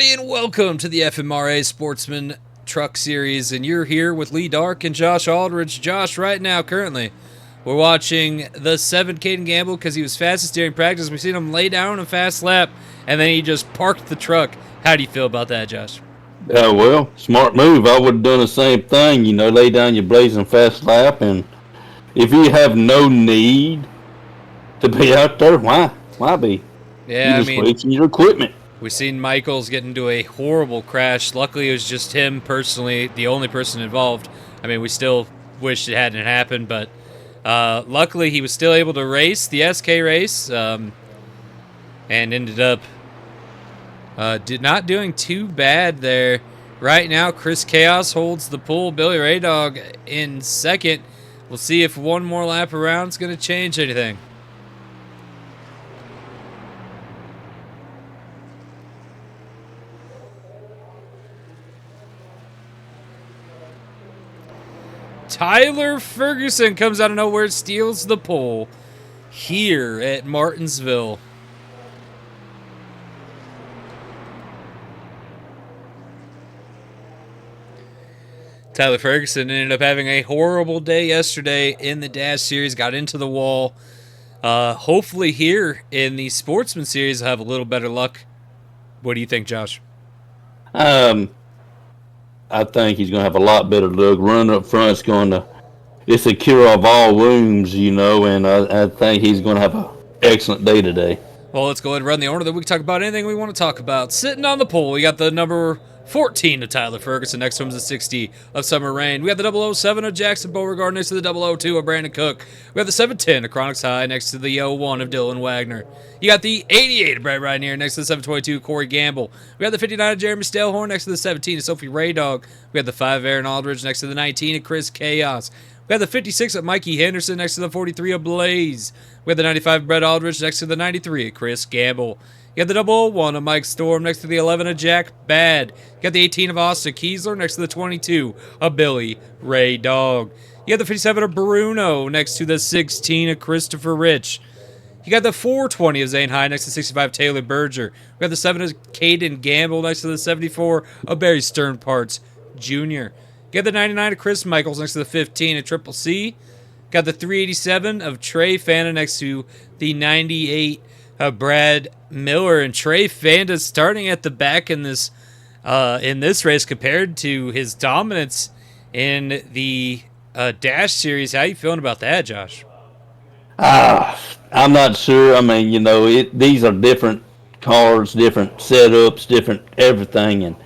everybody, and welcome to the FMRA Sportsman Truck Series. And you're here with Lee Dark and Josh Aldridge. Josh, right now, currently, we're watching the 7 Caden Gamble because he was fastest during practice. We've seen him lay down a fast lap, and then he just parked the truck. How do you feel about that, Josh? Well, smart move. I would have done the same thing, lay down your blazing fast lap. And if you have no need to be out there, why be? Yeah, You're just wasting your equipment. We've seen Michaels get into a horrible crash. Luckily, it was just him personally, the only person involved. I mean, we still wish it hadn't happened, but luckily he was still able to race the SK race and ended up not doing too bad there. Right now, Chris Chaos holds the pole. Billy Raydog in second. We'll see if one more lap around is going to change anything. Tyler Ferguson comes out of nowhere, steals the pole here at Martinsville. Tyler Ferguson ended up having a horrible day yesterday in the Dash Series, got into the wall. Hopefully here in the Sportsman Series, he'll have a little better luck. What do you think, Josh? I think he's going to have a lot better luck. Running up front is going to, it's a cure of all wounds, and I think he's going to have an excellent day today. Well, let's go ahead and run the order that we can talk about anything we want to talk about. Sitting on the pole, we got the number 14 of Tyler Ferguson. Next to him is the 60 of Summer Rain. We got the 007 of Jackson Beauregard next to the 002 of Brandon Cook. We got the 710 of Chronics High next to the 01 of Dylan Wagner. You got the 88 of Brett Rynier next to the 722 of Corey Gamble. We got the 59 of Jeremy Stelhorn next to the 17 of Sophie Raydog. We got the 5 of Aaron Aldridge next to the 19 of Chris Chaos. We got the 56 of Mikey Henderson next to the 43 of Blaze. We got the 95 of Brett Aldridge next to the 93 of Chris Gamble. You got the 001 of Mike Storm next to the 11 of Jack Bad. You got the 18 of Austin Kiesler next to the 22 of Billy Ray Dog. You got the 57 of Bruno next to the 16 of Christopher Rich. You got the 420 of Zane High next to 65 of Taylor Berger. We got the 7 of Caden Gamble next to the 74 of Barry Stern Parts Jr. You got the 99 of Chris Michaels next to the 15 of Triple C. Got the 387 of Trey Fanta next to the 98 of Brad Miller. And Trey Fanta starting at the back in this race compared to his dominance in the Dash Series. How you feeling about that, Josh? I'm not sure. I mean, these are different cars, different setups, different everything, and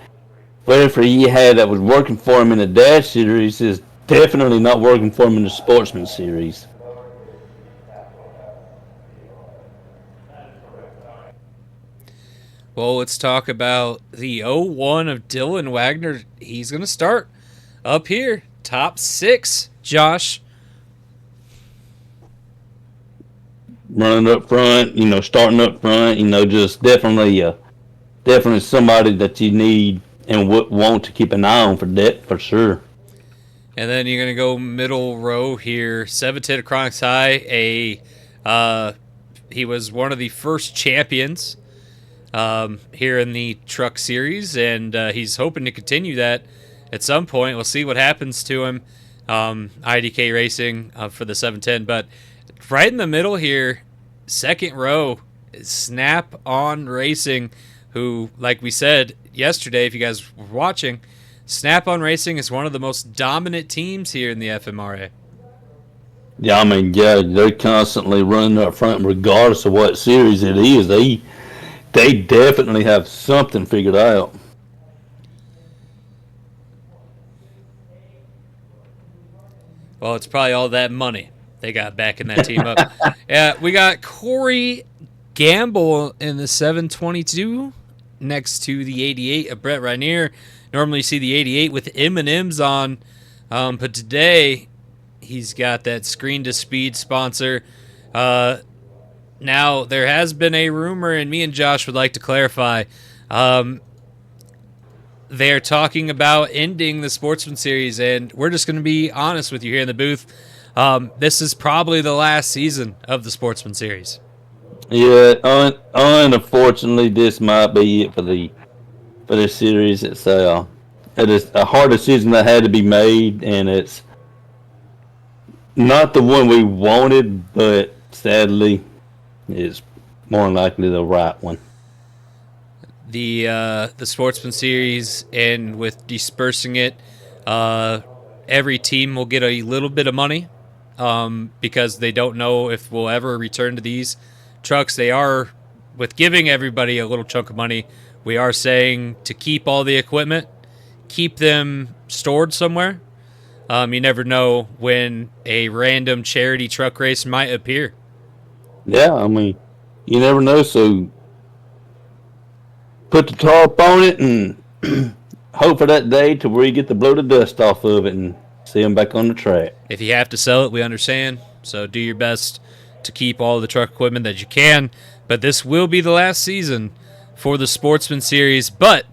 whatever he had that was working for him in the Dash Series is definitely not working for him in the Sportsman Series. Well, let's talk about the 01 of Dylan Wagner. He's going to start up here, top 6, Josh. Running up front, starting up front, just definitely somebody that you need and want to keep an eye on for that, for sure. And then you're going to go middle row here. 710 Chronics High. He was one of the first champions here in the Truck Series, and he's hoping to continue that at some point. We'll see what happens to him. IDK Racing for the 710. But right in the middle here, second row, Snap On Racing, who, like we said yesterday, if you guys were watching, Snap On Racing is one of the most dominant teams here in the FMRA. Yeah, they're constantly running up front regardless of what series it is. They definitely have something figured out. Well, it's probably all that money they got backing that team up. Yeah, we got Corey Gamble in the 722 next to the 88 of Brett Rynier. Normally you see the 88 with M&M's on, but today he's got that Screen to Speed sponsor. Now, there has been a rumor, and me and Josh would like to clarify. They're talking about ending the Sportsman Series, and we're just going to be honest with you here in the booth. This is probably the last season of the Sportsman Series. Yeah, unfortunately, this might be it for for this series. It is a hard decision that had to be made, and it's not the one we wanted, but sadly, it's more than likely the right one. The Sportsman Series, and with dispersing it, every team will get a little bit of money because they don't know if we'll ever return to these trucks. They are, with giving everybody a little chunk of money, we are saying to keep all the equipment, keep them stored somewhere. You never know when a random charity truck race might appear. Yeah, I mean, you never know, so put the tarp on it and hope for that day to where you get to blow the dust off of it and see them back on the track. If you have to sell it, we understand. So do your best to keep all the truck equipment that you can. But this will be the last season for the Sportsman Series. But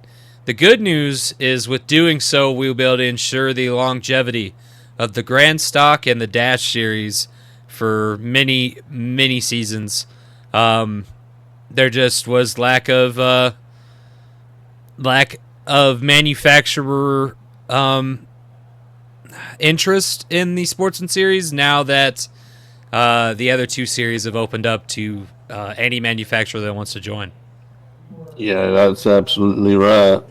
the good news is with doing so, we'll be able to ensure the longevity of the Grand Stock and the Dash Series for many, many seasons. There just was lack of manufacturer interest in the Sportsman Series now that the other two series have opened up to any manufacturer that wants to join. Yeah, that's absolutely right.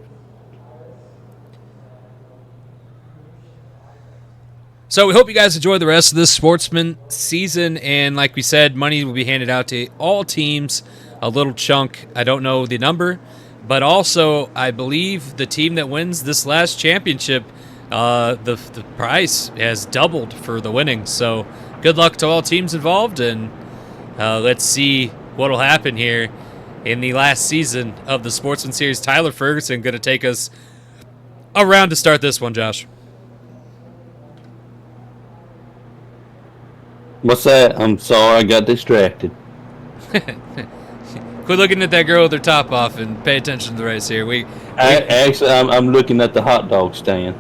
So we hope you guys enjoy the rest of this Sportsman season, and like we said, money will be handed out to all teams, a little chunk. I don't know the number, but also I believe the team that wins this last championship, the price has doubled for the winnings. So good luck to all teams involved, and let's see what will happen here in the last season of the Sportsman Series. Tyler Ferguson going to take us around to start this one, Josh. What's that? I'm sorry, I got distracted. Quit looking at that girl with her top off and pay attention to the race here. Actually, I'm looking at the hot dog stand.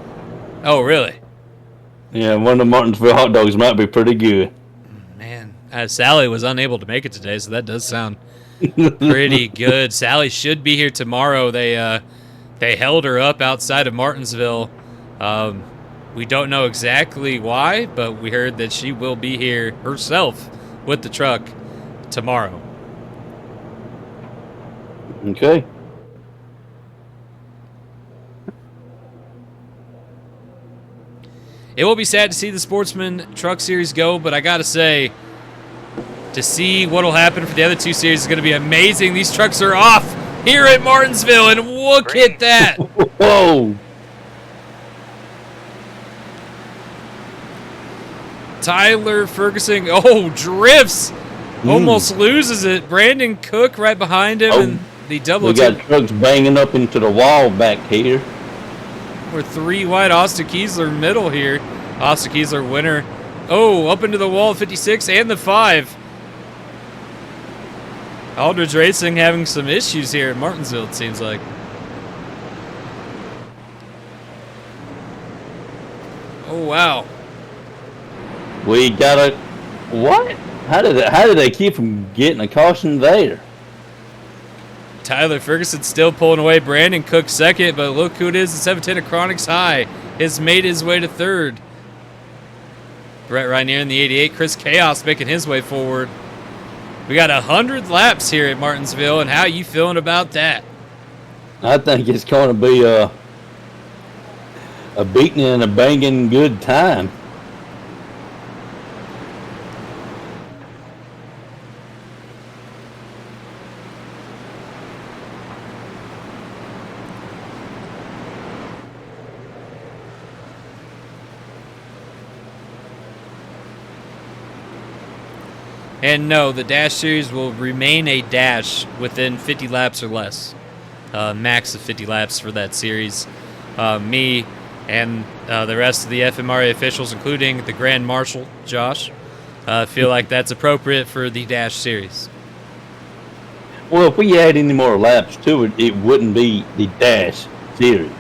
Oh, really? Yeah, one of the Martinsville hot dogs might be pretty good. Man, Sally was unable to make it today, so that does sound pretty good. Sally should be here tomorrow. They held her up outside of Martinsville. We don't know exactly why, but we heard that she will be here herself with the truck tomorrow. Okay. It will be sad to see the Sportsman Truck Series go, but I got to say, to see what will happen for the other two series is going to be amazing. These trucks are off here at Martinsville, and look at that. Whoa. Tyler Ferguson, drifts. Almost loses it. Brandon Cook right behind him, and the double. We got trucks banging up into the wall back here. We're 3 wide. Austin Kiesler middle here. Austin Kiesler winner. Up into the wall, 56 and the 5. Aldridge Racing having some issues here at Martinsville, it seems like. Oh, wow. We got a what? How did they keep from getting a caution there? Tyler Ferguson still pulling away. Brandon Cook second, but look who it is. The 710 of Chronics High has made his way to third. Brett Rainier in the 88. Chris Chaos making his way forward. We got 100 laps here at Martinsville, and how you feeling about that? I think it's going to be a beating and a banging good time. And no, the Dash Series will remain a dash within 50 laps or less. Max of 50 laps for that series. Me and the rest of the FMRA officials, including the Grand Marshal, Josh, feel like that's appropriate for the Dash Series. Well, if we add any more laps to it, it wouldn't be the Dash Series.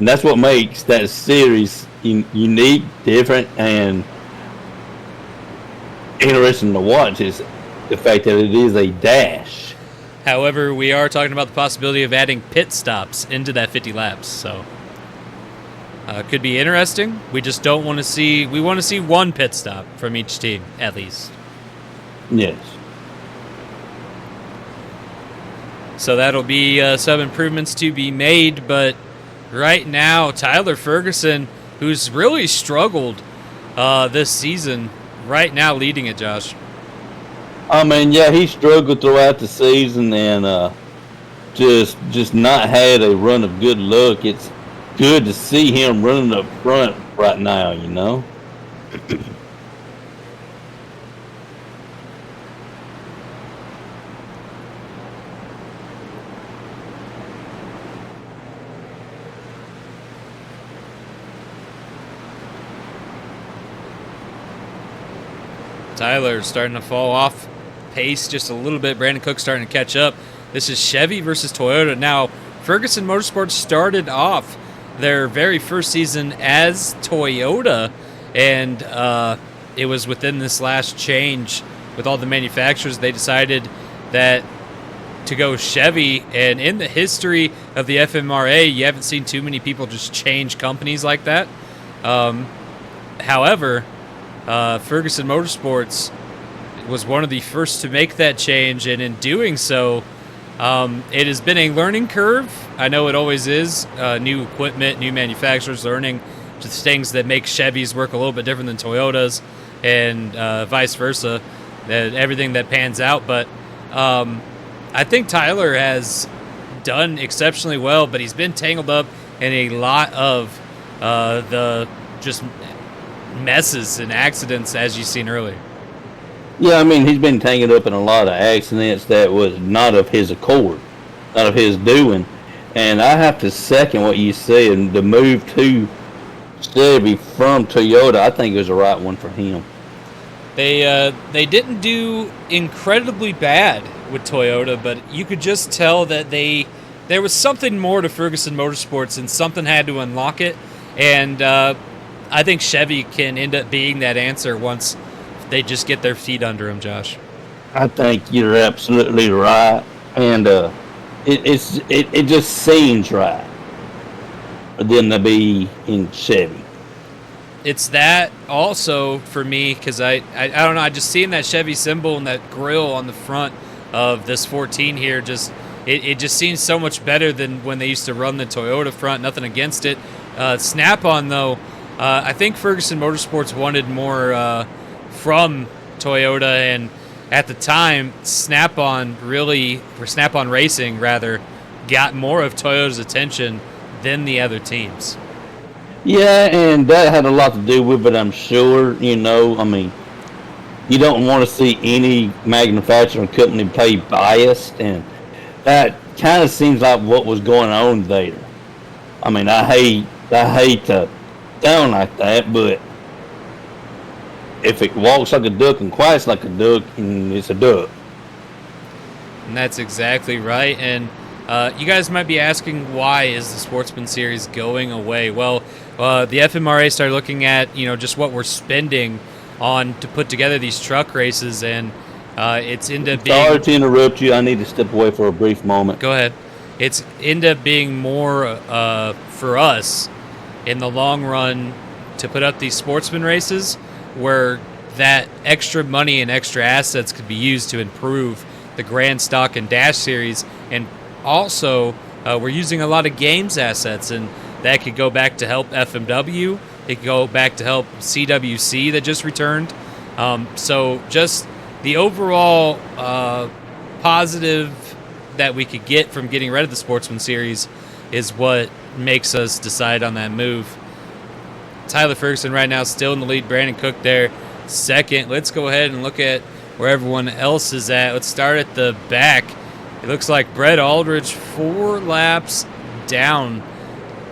And that's what makes that series unique, different, and interesting to watch is the fact that it is a dash. However, we are talking about the possibility of adding pit stops into that 50 laps, so could be interesting. We just don't want to see. We want to see one pit stop from each team at least. Yes. So that'll be some improvements to be made, but right now, Tyler Ferguson, who's really struggled this season, right now leading it, Josh. I mean, yeah, he struggled throughout the season and just not had a run of good luck. It's good to see him running up front right now, you know? Tyler's starting to fall off pace just a little bit. Brandon Cook's starting to catch up. This is Chevy versus Toyota. Now, Ferguson Motorsports started off their very first season as Toyota, and it was within this last change with all the manufacturers, they decided that to go Chevy. And in the history of the FMRA, you haven't seen too many people just change companies like that. However, Ferguson Motorsports was one of the first to make that change, and in doing so, it has been a learning curve. I know it always is. New equipment, new manufacturers, learning just things that make Chevys work a little bit different than Toyotas, and vice versa. Everything that pans out. But I think Tyler has done exceptionally well, but he's been tangled up in a lot of the just messes and accidents, as you've seen earlier. Yeah, I mean, he's been tangled up in a lot of accidents that was not of his accord, not of his doing. And I have to second what you said. The move to Chevy from Toyota, I think it was the right one for him. They didn't do incredibly bad with Toyota, but you could just tell that there was something more to Ferguson Motorsports, and something had to unlock it. And I think Chevy can end up being that answer once they just get their feet under them, Josh. I think you're absolutely right, and it just seems right for them to be in Chevy. It's that also for me, because I don't know, I just seeing that Chevy symbol and that grill on the front of this 14 here, just it just seems so much better than when they used to run the Toyota front. Nothing against it. Snap-on, though, I think Ferguson Motorsports wanted more from Toyota, and at the time, Snap-on Racing, rather, got more of Toyota's attention than the other teams. Yeah, and that had a lot to do with it, I'm sure. You know, I mean, you don't want to see any manufacturing company play biased, and that kind of seems like what was going on there. I mean, I hate to sound like that, but if it walks like a duck and quacks like a duck, it's a duck. And that's exactly right. And you guys might be asking, why is the Sportsman Series going away? Well, the FMRA started looking at, just what we're spending on to put together these truck races, and it's ended up being... Sorry to interrupt you. I need to step away for a brief moment. Go ahead. It's ended up being more for us in the long run to put up these sportsman races, where that extra money and extra assets could be used to improve the Grand Stock and Dash Series. And also, we're using a lot of games assets, and that could go back to help FMW. It could go back to help CWC that just returned. So just the overall positive that we could get from getting rid of the Sportsman Series is what makes us decide on that move. Tyler Ferguson right now still in the lead. Brandon Cook there second. Let's go ahead and look at where everyone else is at. Let's start at the back. It looks like Brett Aldridge 4 laps down.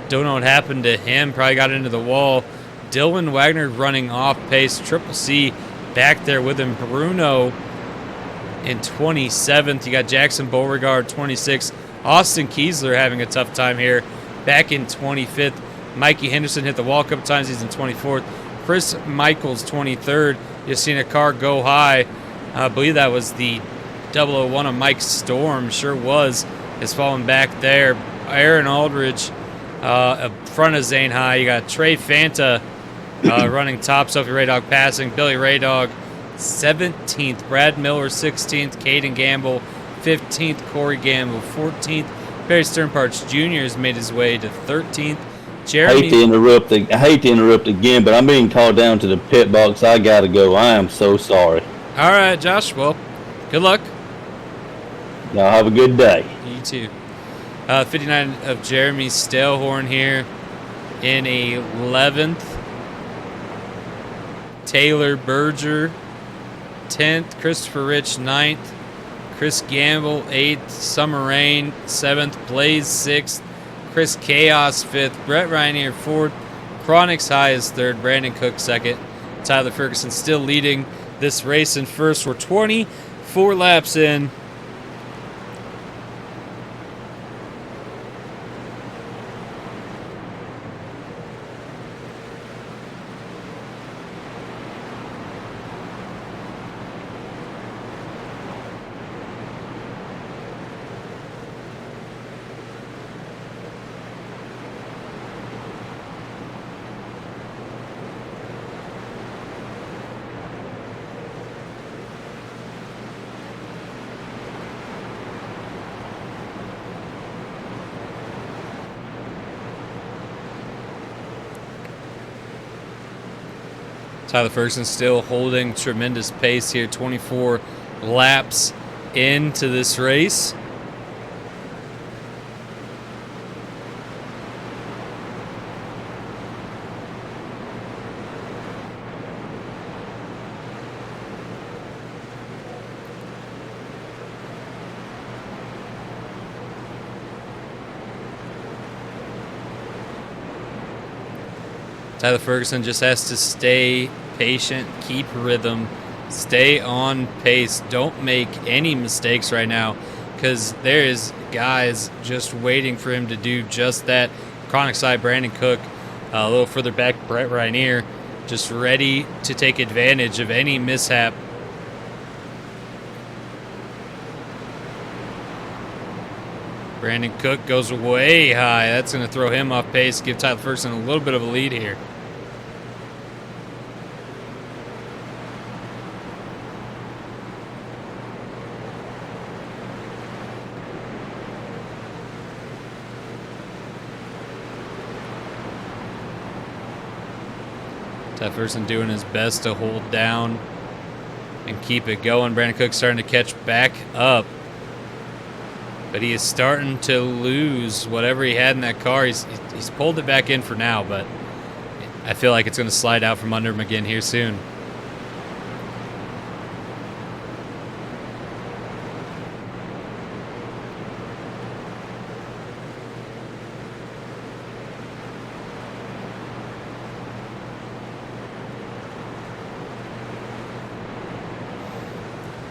Don't know what happened to him. Probably got into the wall. Dylan Wagner running off pace. Triple C back there with him. Bruno in 27th. You got Jackson Beauregard 26th. Austin Kiesler having a tough time here. Back in 25th. Mikey Henderson hit the wall a couple times. He's in 24th. Chris Michaels 23rd. Just seen a car go high. I believe that was the 001 of Mike Storm sure was. Is falling back there. Aaron Aldridge front of Zane High. You got Trey Fanta running top. Sophie Raydog passing. Billy Raydog 17th. Brad Miller 16th. Caden Gamble 15th. Corey Gamble 14th. Barry Sternparts Jr. has made his way to 13th. Jeremy. I hate to interrupt again, but I'm being called down to the pit box. I gotta go. I am so sorry. All right, Josh. Well, good luck. Y'all have a good day. You too. 59 of Jeremy Stalehorn here in 11th. Taylor Berger 10th. Christopher Rich 9th. Chris Gamble 8th. Summer Rain 7th. Blaze 6th. Chris Chaos 5th. Brett Reinier 4th. Chronix High is 3rd. Brandon Cook 2nd. Tyler Ferguson still leading this race in first. We're 24 laps in. Tyler Ferguson still holding tremendous pace here, 24 laps into this race. Tyler Ferguson just has to stay patient, keep rhythm, stay on pace. Don't make any mistakes right now because there is guys just waiting for him to do just that. Chronic side, Brandon Cook, a little further back, Brett Reinier, just ready to take advantage of any mishap. Brandon Cook goes way high. That's going to throw him off pace, give Tyler Ferguson a little bit of a lead here. Tyler Ferguson doing his best to hold down and keep it going. Brandon Cook starting to catch back up. But he is starting to lose whatever he had in that car. He's pulled it back in for now, but I feel like it's going to slide out from under him again here soon.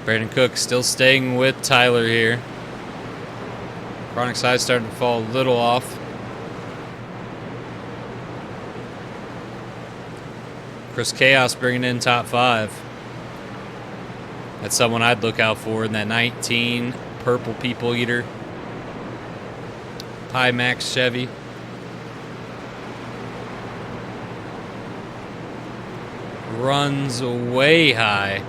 Brandon Cook still staying with Tyler here. Chronic side starting to fall a little off. Chris Chaos bringing in top 5. That's someone I'd look out for in that 19 purple People Eater. High Max Chevy. Runs way high.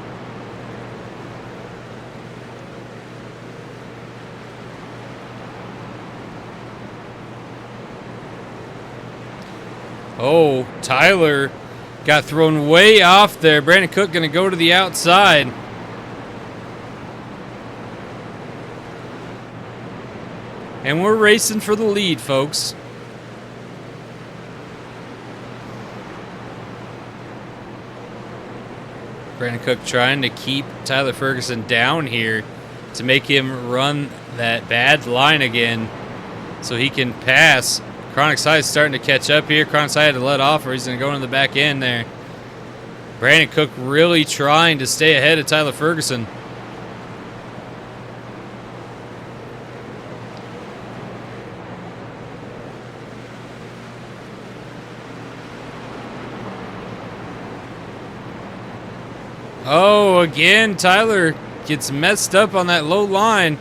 Oh, Tyler got thrown way off there. Brandon Cook going to go to the outside. And we're racing for the lead, folks. Brandon Cook trying to keep Tyler Ferguson down here to make him run that bad line again so he can pass. Chronic Side is starting to catch up here. Chronic Side had to let off or he's going to go into the back end there. Brandon Cook really trying to stay ahead of Tyler Ferguson. Oh, again, Tyler gets messed up on that low line.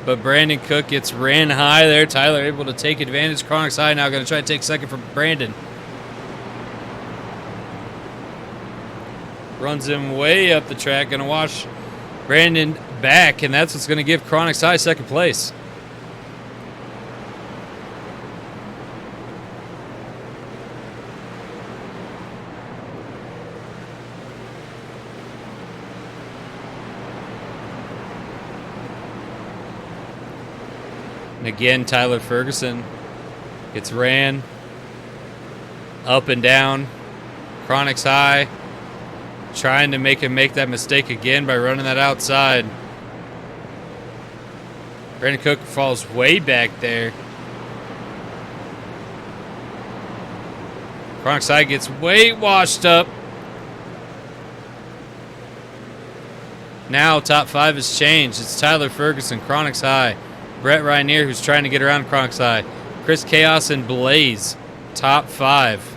But Brandon Cook gets ran high there. Tyler able to take advantage. Chronic's High now going to try to take second from Brandon. Runs him way up the track. Going to wash Brandon back, and that's what's going to give Chronic's High second place. And again, Tyler Ferguson gets ran up and down. Chronic's High trying to make him make that mistake again by running that outside. Brandon Cook falls way back there. Chronic's High gets way washed up. Now top 5 has changed. It's Tyler Ferguson, Chronic's High, Brett Rynier, who's trying to get around Chronic's High, Chris Chaos, and Blaze, top 5.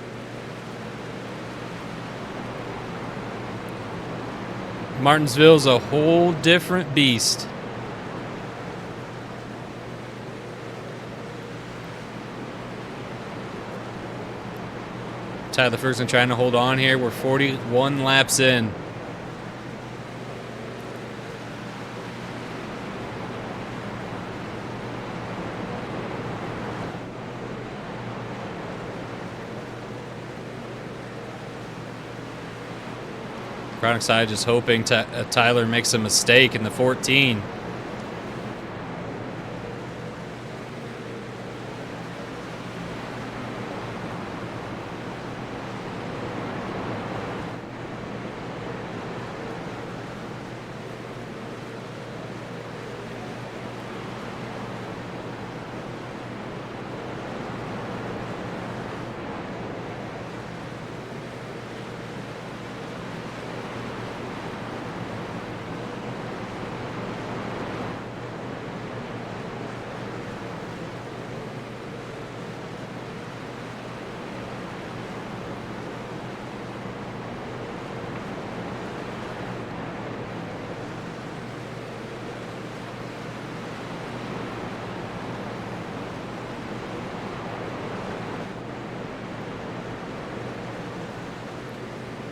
Martinsville's a whole different beast. Tyler Ferguson trying to hold on here. We're 41 laps in. Chronic's High just hoping Tyler makes a mistake in the 14.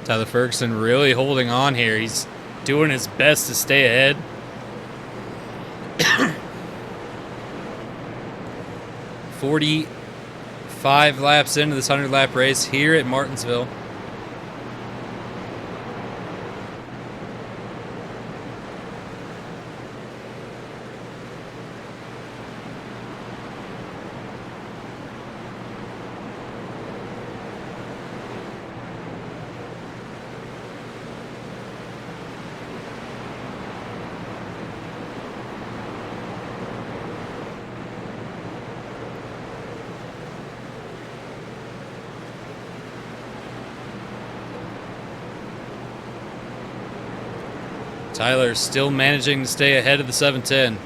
Tyler Ferguson really holding on here. He's doing his best to stay ahead. $45 laps into this 100-lap race here at Martinsville. Tyler still managing to stay ahead of the 710.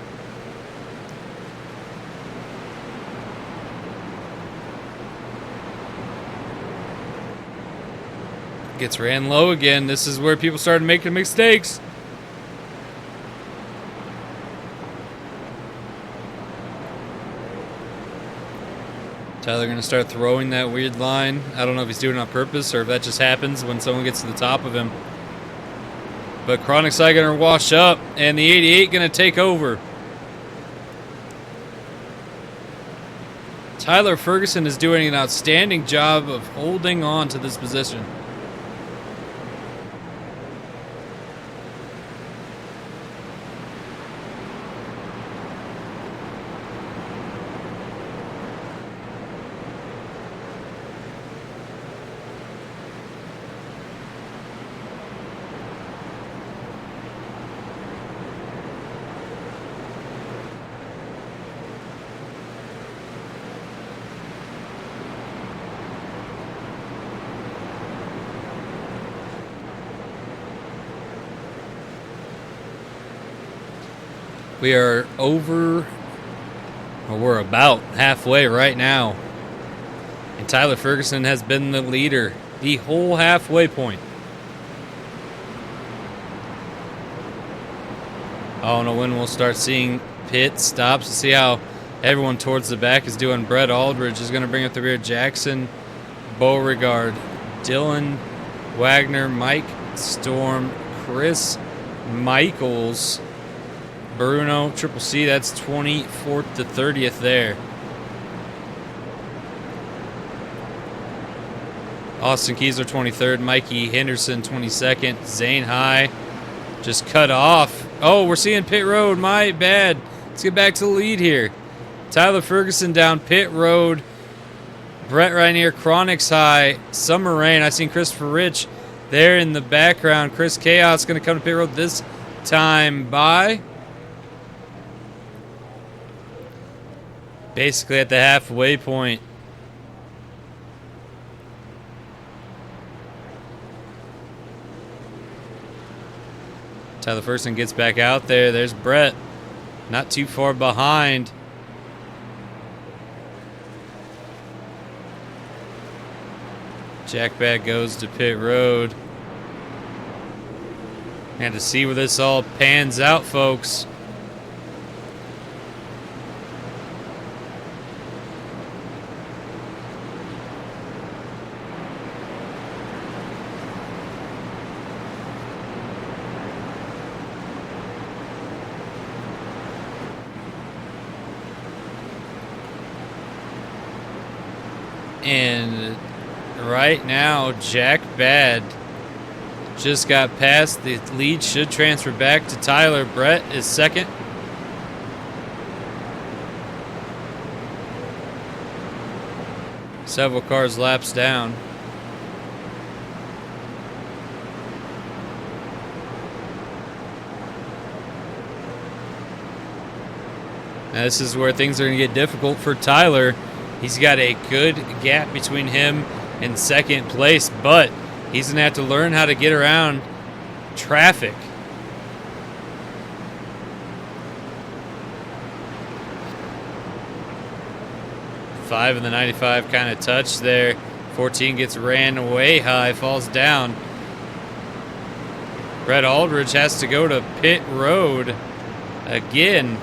Gets ran low again. This is where people started making mistakes. Tyler going to start throwing that weird line. I don't know if he's doing it on purpose or if that just happens when someone gets to the top of him. But Chronic's High going to wash up, and the 88 going to take over. Tyler Ferguson is doing an outstanding job of holding on to this position. We are we're about halfway right now And Tyler Ferguson has been the leader the whole halfway point. I don't know when we'll start seeing pit stops to see how everyone towards the back is doing. Brett Aldridge is going to bring up the rear. Jackson Beauregard, Dylan Wagner, Mike Storm, Chris Michaels, Bruno, Triple C. That's 24th to 30th there. Austin Kiesler 23rd, Mikey Henderson 22nd, Zane High just cut off. Oh, we're seeing pit road. My bad. Let's get back to the lead here. Tyler Ferguson down pit road. Brett right near Chronics High. Summer Rain. I seen Christopher Rich there in the background. Chris Chaos going to come to pit road this time by. Basically at the halfway point. Tyler Ferguson gets back out there. There's Brett. Not too far behind. Jack Bag goes to pit road. And to see where this all pans out, folks. And right now, Jack Bad just got past. The lead should transfer back to Tyler. Brett is second. Several cars laps down. Now this is where things are going to get difficult for Tyler. He's got a good gap between him and second place, but he's going to have to learn how to get around traffic. Five in the 95 kind of touch there. 14 gets ran way high, falls down. Brett Aldridge has to go to pit road again.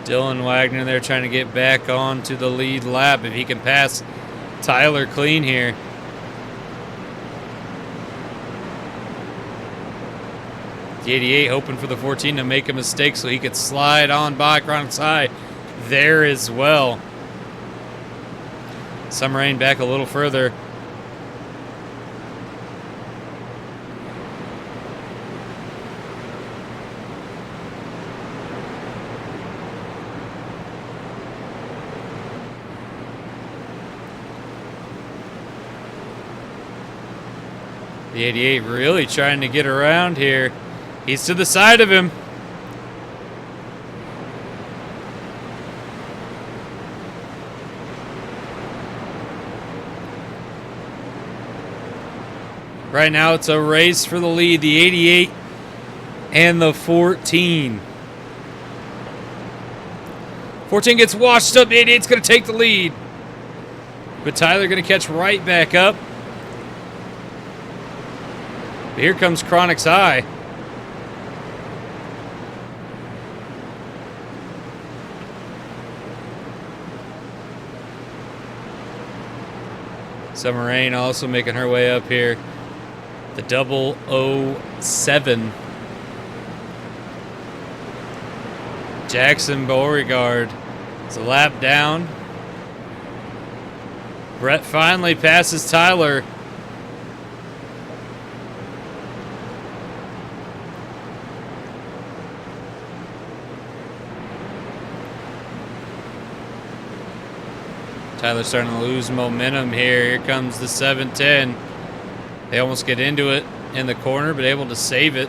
Dylan Wagner there trying to get back on to the lead lap if he can pass Tyler clean here. The 88 hoping for the 14 to make a mistake so he could slide on by Chronic's High there as well. Summer Rain back a little further. The 88 really trying to get around here. He's to the side of him. Right now it's a race for the lead. The 88 and the 14. 14 gets washed up. The 88's going to take the lead. But Tyler going to catch right back up. But here comes Chronic's High. Summer Rain also making her way up here. The 007. Jackson Beauregard is a lap down. Brett finally passes Tyler. Tyler's starting to lose momentum here. Here comes the 710. They almost get into it in the corner, but able to save it.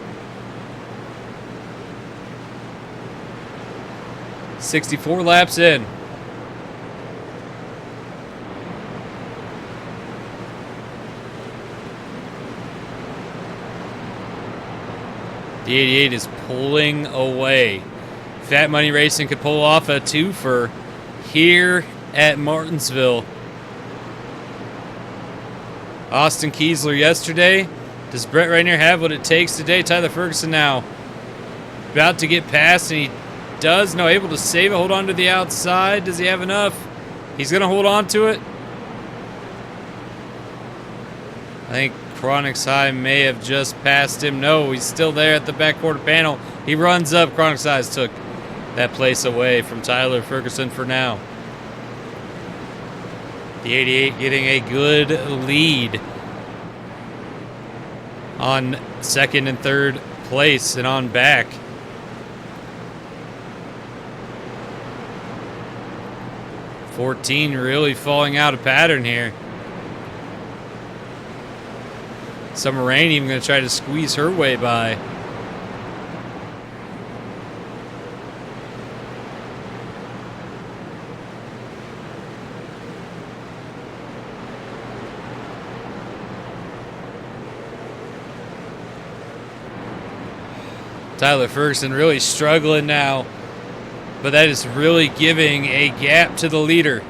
64 laps in. The 88 is pulling away. Fat Money Racing could pull off a twofer here at Martinsville. Austin Kiesler yesterday. Does Brett Rainier have what it takes today? Tyler Ferguson now about to get past, and he does. No, able to save it. Hold on to the outside. Does he have enough? He's going to hold on to it. I think Chronix High may have just passed him. No, he's still there at the back quarter panel. He runs up. Chronix High took that place away from Tyler Ferguson for now. The 88 getting a good lead on second and third place and on back. $14 really falling out of pattern here. Summer Rain even going to try to squeeze her way by. Tyler Ferguson really struggling now, but that is really giving a gap to the leader.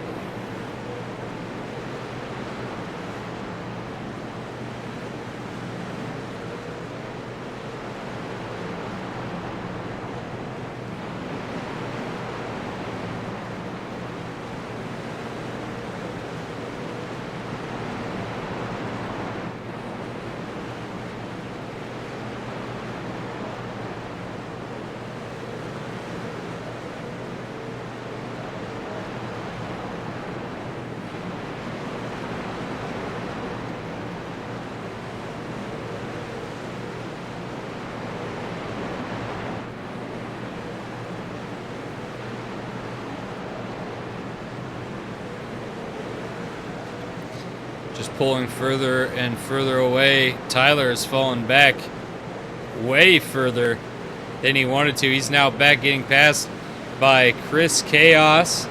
Just pulling further and further away. Tyler has fallen back way further than he wanted to. He's now back getting passed by Chris Chaos.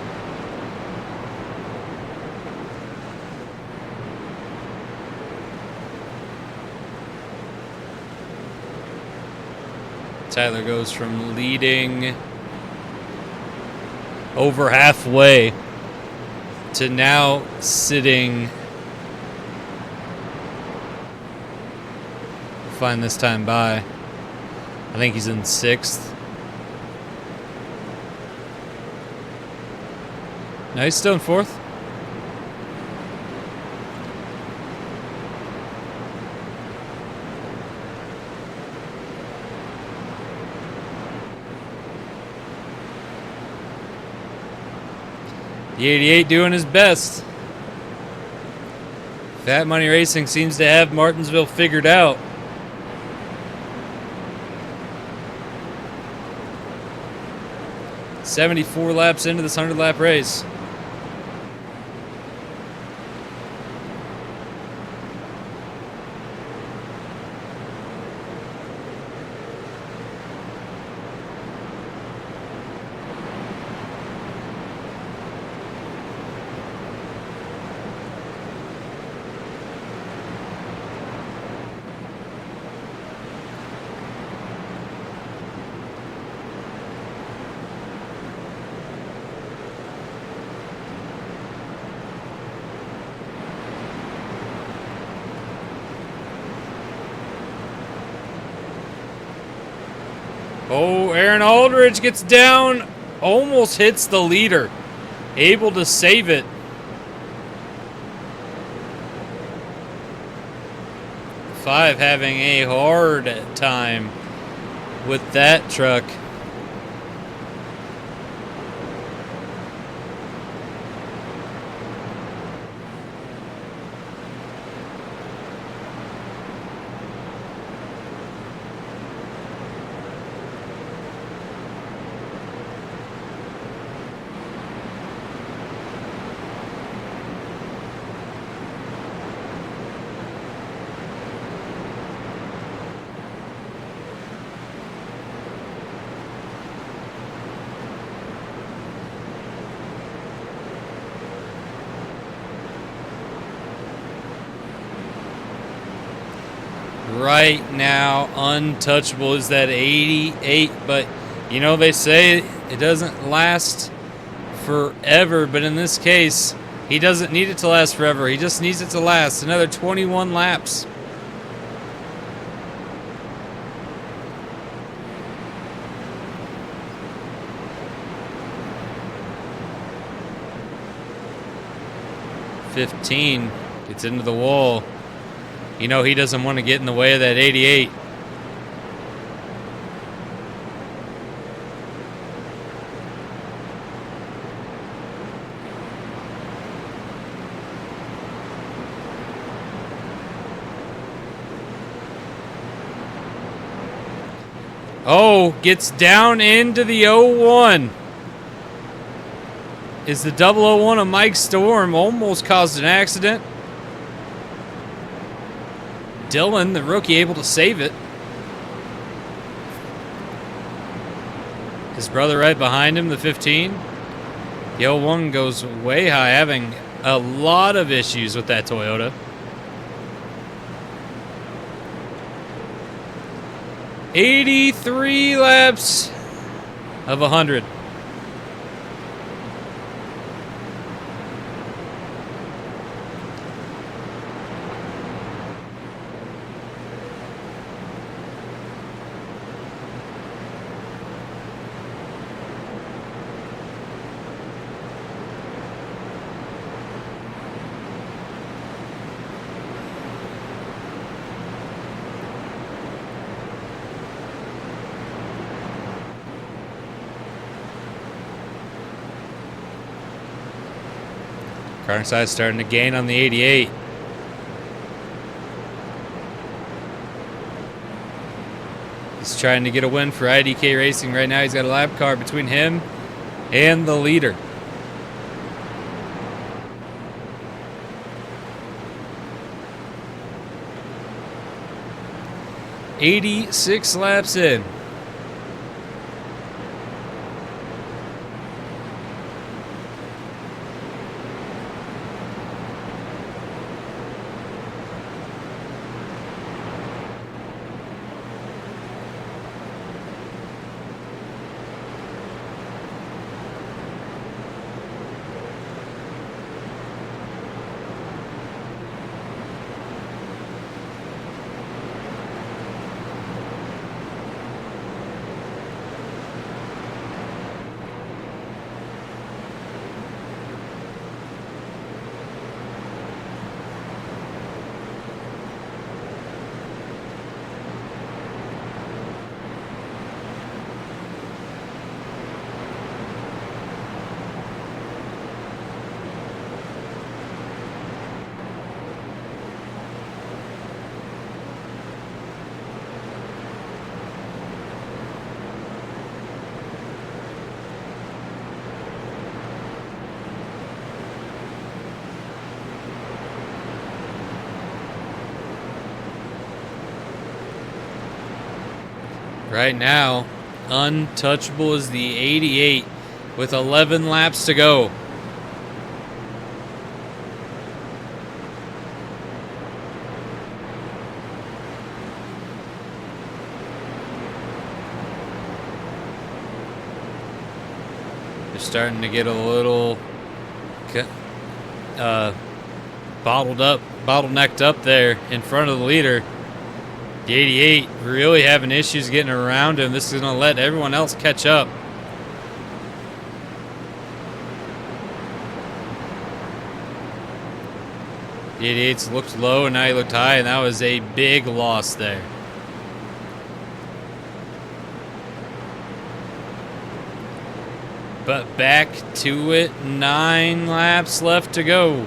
Tyler goes from leading over halfway to now sitting. Find this time by. I think he's in sixth. No, he's still in fourth. The 88 doing his best. Fat Money Racing seems to have Martinsville figured out. $74 laps into this 100-lap race. Oh, Aaron Aldridge gets down, almost hits the leader, able to save it. Five having a hard time with that truck. right now, untouchable is that 88. But, you know, they say it doesn't last forever. But in this case, he doesn't need it to last forever. He just needs it to last another 21 laps. '15 gets into the wall. You know he doesn't want to get in the way of that 88. Oh, gets down into the 01. Is the 001 of Mike Storm, almost caused an accident. Dylan, the rookie, able to save it. His brother right behind him, the 15. The 01 goes way high, having a lot of issues with that Toyota. '83 laps of 100. Carnside's starting to gain on the 88. He's trying to get a win for IDK Racing right now. He's got a lap car between him and the leader. '86 laps in. Right now, untouchable is the 88 with 11 laps to go. They're starting to get a little bottlenecked up there in front of the leader. The 88 really having issues getting around him. This is going to let everyone else catch up. The 88's looked low and now he looked high, and that was a big loss there. But back to it, 9 laps left to go.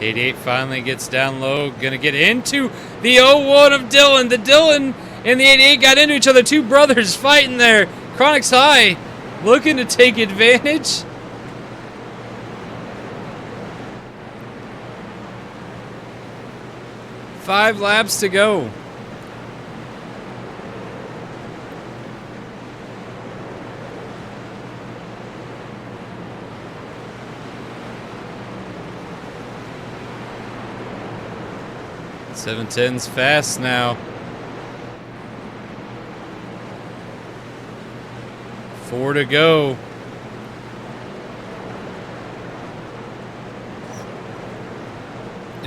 88 finally gets down low. Gonna get into the 0-1 of Dylan. The Dylan and the 88 got into each other. Two brothers fighting there. Chronics High looking to take advantage. Five laps to go. .710's fast now. 4 to go.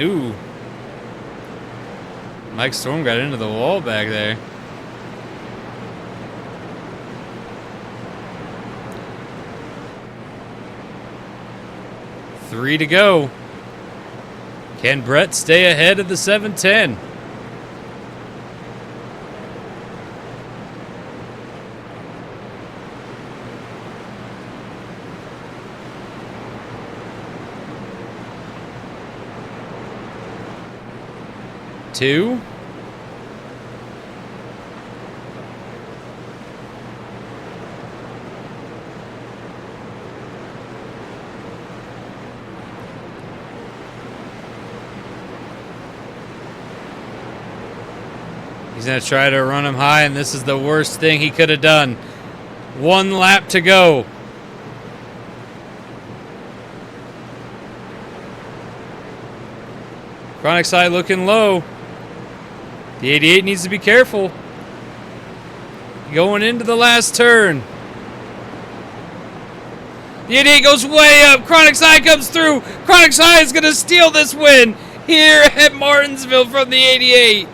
Ooh. Mike Storm got into the wall back there. Three to go. Can Brett stay ahead of the 710? Two. He's going to try to run him high, and this is the worst thing he could have done. 1 lap to go. Chronic side looking low. The 88 needs to be careful. Going into the last turn. The 88 goes way up. Chronic side comes through. Chronic side is going to steal this win here at Martinsville from the 88.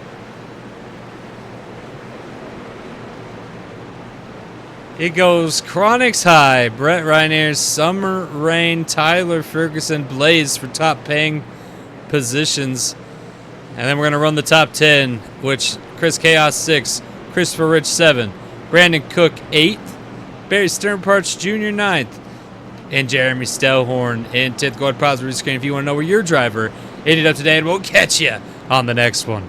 It goes Chronics High, Brett Rynair, Summer Rain, Tyler Ferguson, Blaze for top paying positions. And then we're going to run the top 10, which Chris Chaos 6, Christopher Rich 7, Brandon Cook 8th, Barry Sternparts Jr. 9th, and Jeremy Stellhorn in 10th. Go ahead, pause the screen if you want to know where your driver ended up today, and we'll catch you on the next one.